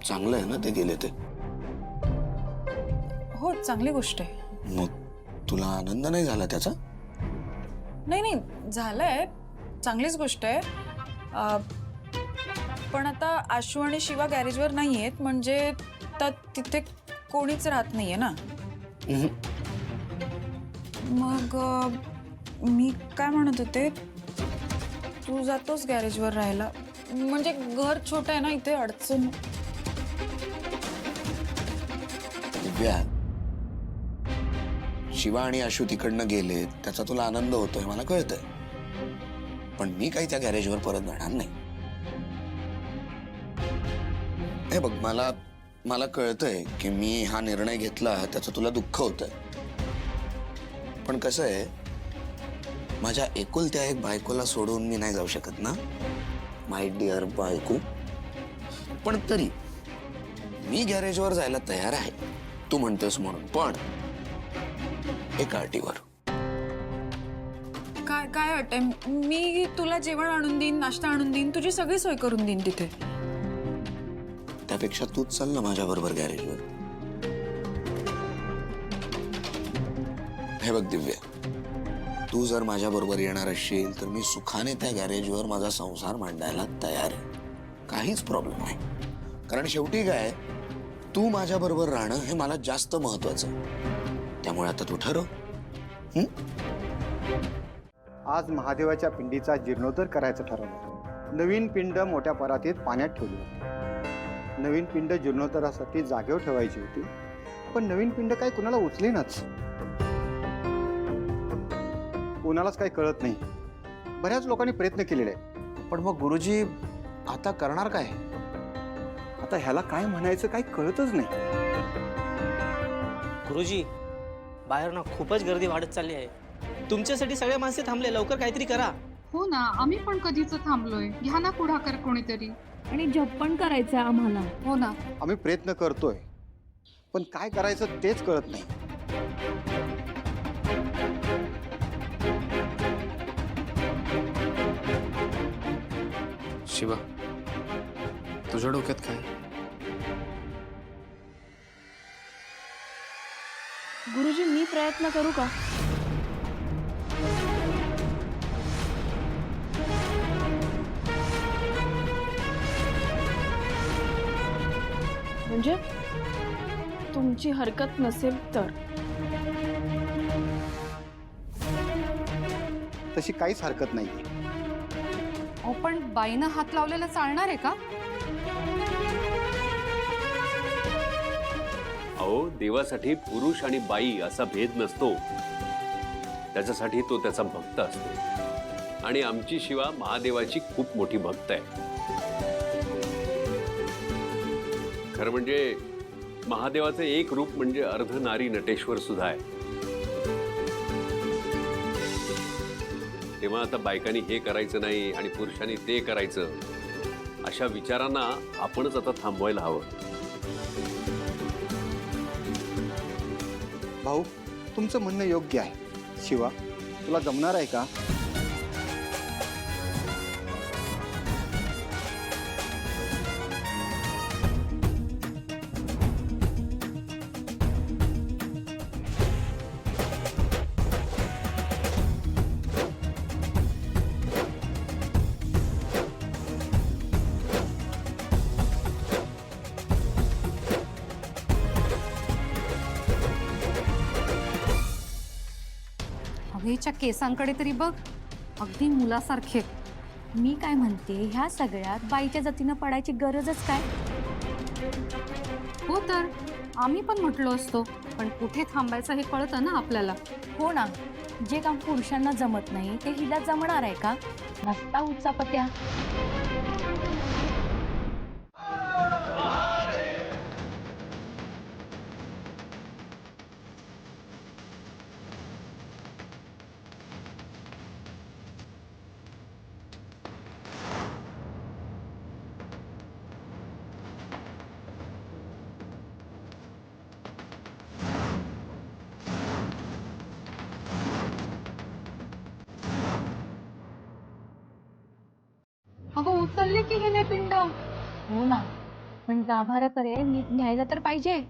चांगलं आहे ना ते गेले ते? हो, चांगली गोष्ट आहे. मग तुला आनंद नाही झाला त्याचा? नाही नाही, झालंय, चांगलीच गोष्ट आहे. पण आता आशू आणि शिवा गॅरेजवर नाही आहेत, म्हणजे तिथे कोणीच राहत नाहीये ना. मग मी काय म्हणत होते, तू जातोस गॅरेजवर राहायला, म्हणजे घर छोटं आहे ना, इथे अडचण. दिव्या, शिवा आणि आशू तिकडनं गेले त्याचा तुला आनंद होतोय मला कळतंय, पण मी काही त्या गॅरेजवर परत जाणार नाही. हे बघ, मला कळतंय की मी हा निर्णय घेतला त्याचं तुला दुःख होतंय, पण कसं आहे, माझ्या एकुलत्या एक बायकोला सोडून मी नाही जाऊ शकत ना, माय डिअर बायको. पण तरी मी गॅरेजवर जायला तयार आहे तू म्हणतोस म्हणून, पण एका अटीवर. काय अट आहे? मी तुला जेवण आणून देईन, नाश्ता आणून देईन, तुझी सगळी सोय करून देईन तिथे. त्यापेक्षा तूच चल ना माझ्या बरोबर गॅरेजवर. हे बघ दिव्या, तू जर माझ्या बरोबर येणार असशील तर मी सुखाने त्या गॅरेजवर माझा संसार मांडायला तयार आहे, काहीच प्रॉब्लेम नाही. कारण शेवटी काय, तू माझ्या बरोबर राहणं हे मला जास्त महत्वाचं आहे. त्यामुळे आता तू ठरव. आज महादेवाच्या पिंडीचा जीर्णोद्धार करायचं ठरवलं. नवीन पिंड मोठ्या परातीत पाण्यात ठेवली होती. नवीन पिंड जीर्णोद्धारासाठी जागेवर ठेवायची होती, पण नवीन पिंड काही कुणाला उचलेनाच. कोणालाच काही कळत नाही. बऱ्याच लोकांनी प्रयत्न केलेले आहे, पण मग गुरुजी आता करणार काय? आता ह्याला काय म्हणायचं काही कळतच नाही. गुरुजी, बाहेर ना खूपच गर्दी वाढत चालली आहे. तुमच्यासाठी सगळे माणसे थांबले, लवकर काहीतरी करा. हो ना, आम्ही पण कधीच थांबलोय. घ्या ना पुढाकार कोणीतरी. आणि जॉब पण करायचंय आम्हाला. हो ना, आम्ही प्रयत्न करतोय, पण काय करायचं तेच कळत नाही. शिवा, तुझ्या डोक्यात काय? गुरुजी, मी प्रयत्न करू का? म्हणजे तुमची हरकत नसेल तर? तशी काहीच हरकत नाही. अहो पण बाईनं हात लावलेला चालणार आहे का? अहो, देवासाठी पुरुष आणि बाई असा भेद नसतो. त्याच्यासाठी तो त्याचा भक्त असतो, आणि आमची शिवा महादेवाची खूप मोठी भक्त आहे. खरं म्हणजे महादेवाचं एक रूप म्हणजे अर्धनारी नटेश्वर सुद्धा आहे. तेव्हा आता बायकांनी हे करायचं नाही आणि पुरुषांनी ते करायचं, अशा विचारांना आपणच आता थांबवायला हवं. भाऊ, तुमचं म्हणणं योग्य आहे. शिवा, तुला जमणार आहे का? हवेच्या केसांकडे तरी बघ, अगदी मुलासारखे. मी काय म्हणते, ह्या सगळ्यात बाईच्या जातीनं पडायची गरजच काय? हो तर आम्ही पण म्हटलो असतो, पण कुठे थांबायचं हे कळतं ना आपल्याला. हो ना, जे काम पुरुषांना जमत नाही ते हिला जमणार आहे का? नसता उचापत्या. अगं उचलले की गेले पिंड. हो ना, पण गाभारा करे नीट न्यायला तर पाहिजे.